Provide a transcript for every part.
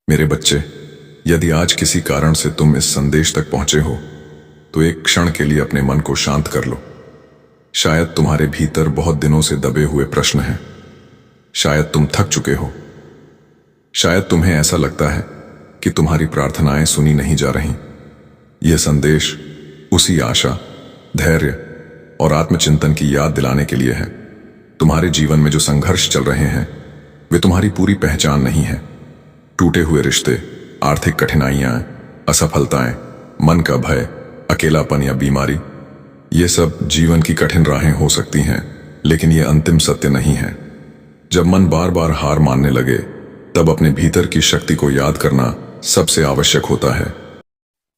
मेरे बच्चे, यदि आज किसी कारण से तुम इस संदेश तक पहुंचे हो तो एक क्षण के लिए अपने मन को शांत कर लो। शायद तुम्हारे भीतर बहुत दिनों से दबे हुए प्रश्न हैं। शायद तुम थक चुके हो। शायद तुम्हें ऐसा लगता है कि तुम्हारी प्रार्थनाएं सुनी नहीं जा रही। यह संदेश उसी आशा, धैर्य और आत्मचिंतन की याद दिलाने के लिए है। तुम्हारे जीवन में जो संघर्ष चल रहे हैं वे तुम्हारी पूरी पहचान नहीं है। टूटे हुए रिश्ते, आर्थिक कठिनाइयां, असफलताएं, मन का भय, अकेलापन या बीमारी, ये सब जीवन की कठिन राहें हो सकती हैं, लेकिन ये अंतिम सत्य नहीं है। जब मन बार बार हार मानने लगे तब अपने भीतर की शक्ति को याद करना सबसे आवश्यक होता है।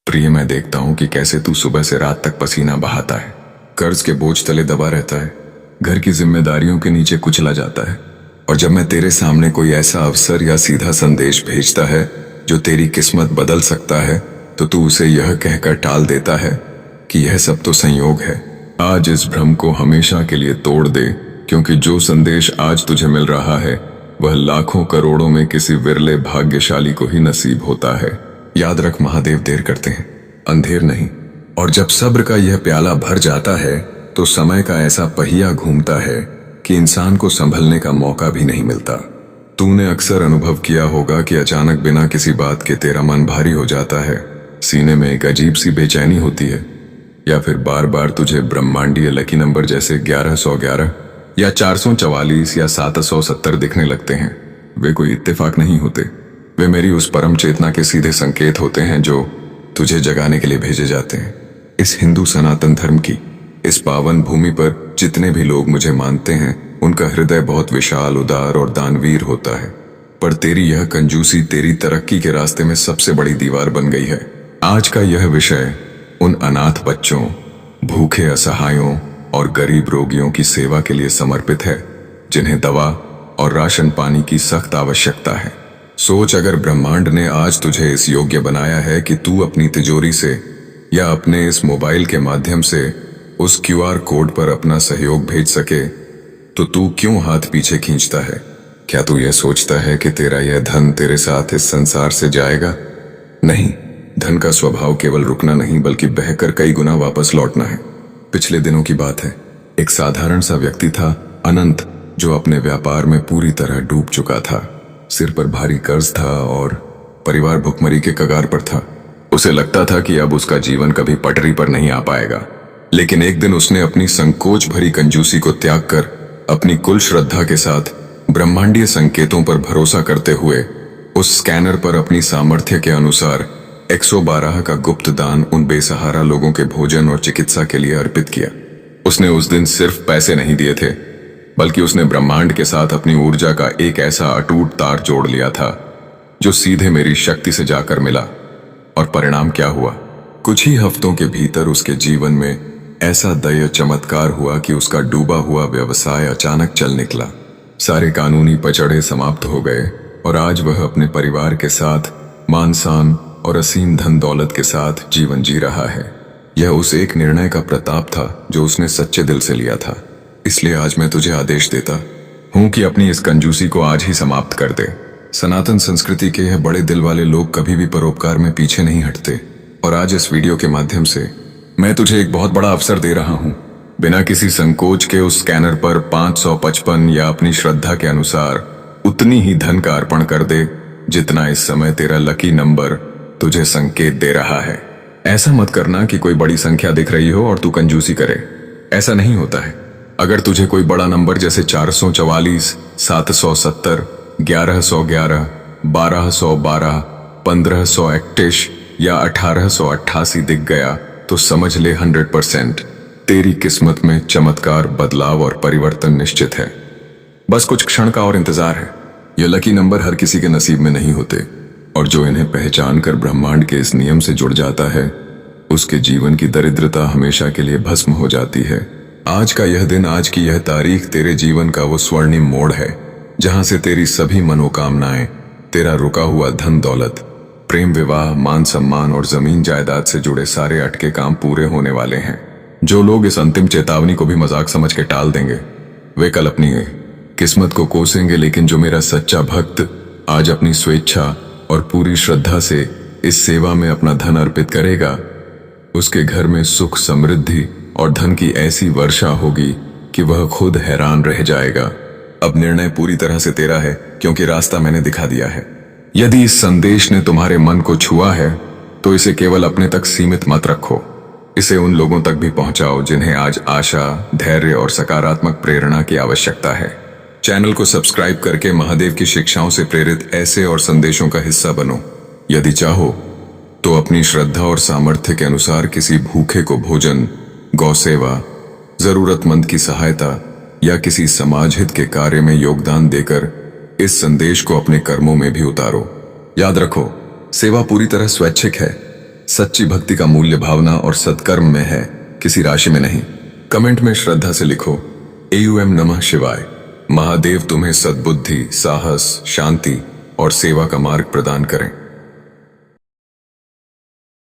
प्रिय, मैं देखता हूं कि कैसे तू सुबह से रात तक पसीना बहाता है, कर्ज के बोझ तले दबा रहता है, घर की जिम्मेदारियों के नीचे कुचला जाता है। और जब मैं तेरे सामने कोई ऐसा अवसर या सीधा संदेश भेजता है जो तेरी किस्मत बदल सकता है, तो तू उसे यह कहकर टाल देता है कि यह सब तो संयोग है। आज इस भ्रम को हमेशा के लिए तोड़ दे, क्योंकि जो संदेश आज तुझे मिल रहा है वह लाखों करोड़ों में किसी विरले भाग्यशाली को ही नसीब होता है। याद रख, महादेव देर करते हैं, अंधेर नहीं। और जब सब्र का यह प्याला भर जाता है तो समय का ऐसा पहिया घूमता है कि इंसान को संभलने का मौका भी नहीं मिलता। तूने अक्सर अनुभव किया होगा कि अचानक बिना किसी बात के तेरा मन भारी हो जाता है, सीने में एक अजीब सी बेचैनी होती है, या फिर बार बार तुझे ब्रह्मांडीय लकी नंबर जैसे 1111 या 444 या 770 दिखने लगते हैं। वे कोई इत्तेफाक नहीं होते, वे मेरी उस परम चेतना के सीधे संकेत होते हैं जो तुझे जगाने के लिए भेजे जाते हैं। इस हिंदू सनातन धर्म की इस पावन भूमि पर जितने भी लोग मुझे मानते हैं उनका हृदय बहुत विशाल, उदार और दानवीर होता है, पर तेरी यह कंजूसी तेरी तरक्की के रास्ते में सबसे बड़ी दीवार बन गई है। आज का यह विषय उन अनाथ बच्चों, भूखे असहायों और गरीब रोगियों की सेवा के लिए समर्पित है जिन्हें दवा और राशन पानी की सख्त आवश्यकता है। सोच, अगर ब्रह्मांड ने आज तुझे इस योग्य बनाया है कि तू अपनी तिजोरी से या अपने इस मोबाइल के माध्यम से उस क्यूआर कोड पर अपना सहयोग भेज सके, तो तू क्यों हाथ पीछे खींचता है? क्या तू यह सोचता है कि तेरा यह धन तेरे साथ इस संसार से जाएगा? नहीं, धन का स्वभाव केवल रुकना नहीं बल्कि बहकर कई गुना वापस लौटना है। पिछले दिनों की बात है, एक साधारण सा व्यक्ति था, अनंत, जो अपने व्यापार में पूरी तरह डूब चुका था। सिर पर भारी कर्ज था और परिवार भुखमरी के कगार पर था। उसे लगता था कि अब उसका जीवन कभी पटरी पर नहीं आ पाएगा। लेकिन एक दिन उसने अपनी संकोच भरी कंजूसी को त्याग कर अपनी कुल श्रद्धा के साथ ब्रह्मांडीय संकेतों पर भरोसा करते हुए उस स्कैनर पर अपनी सामर्थ्य के अनुसार 112 का गुप्त दान उन बेसहारा लोगों के भोजन और चिकित्सा के लिए अर्पित किया। उसने उस दिन सिर्फ पैसे नहीं दिए थे, बल्कि उसने ब्रह्मांड के साथ अपनी ऊर्जा का एक ऐसा अटूट तार जोड़ लिया था जो सीधे मेरी शक्ति से जाकर मिला। और परिणाम क्या हुआ? कुछ ही हफ्तों के भीतर उसके जीवन में ऐसा दया चमत्कार हुआ कि उसका डूबा हुआ व्यवसाय अचानक चल निकला। सारे कानूनी पचड़े समाप्त हो गए और आज वह अपने परिवार के साथ मान सम्मान और असीम धन दौलत के साथ जीवन जी रहा है। यह उस एक निर्णय का प्रताप था जो उसने सच्चे दिल से लिया था। इसलिए आज मैं तुझे आदेश देता हूं कि अपनी इस कंजूसी को आज ही समाप्त कर दे। सनातन संस्कृति के यह बड़े दिल वाले लोग कभी भी परोपकार में पीछे नहीं हटते, और आज इस वीडियो के माध्यम से मैं तुझे एक बहुत बड़ा अवसर दे रहा हूं। बिना किसी संकोच के उस स्कैनर पर 555 या अपनी श्रद्धा के अनुसार उतनी ही धन का अर्पण कर दे जितना इस समय तेरा लकी नंबर तुझे संकेत दे रहा है। ऐसा मत करना कि कोई बड़ी संख्या दिख रही हो और तू कंजूसी करे। ऐसा नहीं होता है। अगर तुझे कोई बड़ा नंबर जैसे 444, 770, 1111, 1212, 1531 या 1888 दिख गया तो समझ ले 100% तेरी किस्मत में चमत्कार, बदलाव और परिवर्तन निश्चित है। बस कुछ क्षण का और इंतजार है। यह लकी नंबर हर किसी के नसीब में नहीं होते, और जो इन्हें पहचान कर ब्रह्मांड के इस नियम से जुड़ जाता है उसके जीवन की दरिद्रता हमेशा के लिए भस्म हो जाती है। आज का यह दिन, आज की यह तारीख तेरे जीवन का वो स्वर्णिम मोड़ है जहां से तेरी सभी मनोकामनाएं, तेरा रुका हुआ धन दौलत, प्रेम विवाह, मान सम्मान और जमीन जायदाद से जुड़े सारे अटके काम पूरे होने वाले हैं। जो लोग इस अंतिम चेतावनी को भी मजाक समझ के टाल देंगे वे कल अपनी किस्मत को कोसेंगे, लेकिन जो मेरा सच्चा भक्त आज अपनी स्वेच्छा और पूरी श्रद्धा से इस सेवा में अपना धन अर्पित करेगा, उसके घर में सुख, समृद्धि और धन की ऐसी वर्षा होगी कि वह खुद हैरान रह जाएगा। अब निर्णय पूरी तरह से तेरा है, क्योंकि रास्ता मैंने दिखा दिया है। यदि इस संदेश ने तुम्हारे मन को छुआ है तो इसे केवल अपने तक सीमित मत रखो, इसे उन लोगों तक भी पहुंचाओ जिन्हें आज आशा, धैर्य और सकारात्मक प्रेरणा की आवश्यकता है। चैनल को सब्सक्राइब करके महादेव की शिक्षाओं से प्रेरित ऐसे और संदेशों का हिस्सा बनो। यदि चाहो तो अपनी श्रद्धा और सामर्थ्य के अनुसार किसी भूखे को भोजन, गौ सेवा, जरूरतमंद की सहायता या किसी समाज हित के कार्य में योगदान देकर इस संदेश को अपने कर्मों में भी उतारो। याद रखो, सेवा पूरी तरह स्वैच्छिक है। सच्ची भक्ति का मूल्य भावना और सत्कर्म में है, किसी राशि में नहीं। कमेंट में श्रद्धा से लिखो, AUM नमः शिवाय। महादेव तुम्हें सद्बुद्धि, साहस, शांति और सेवा का मार्ग प्रदान करें।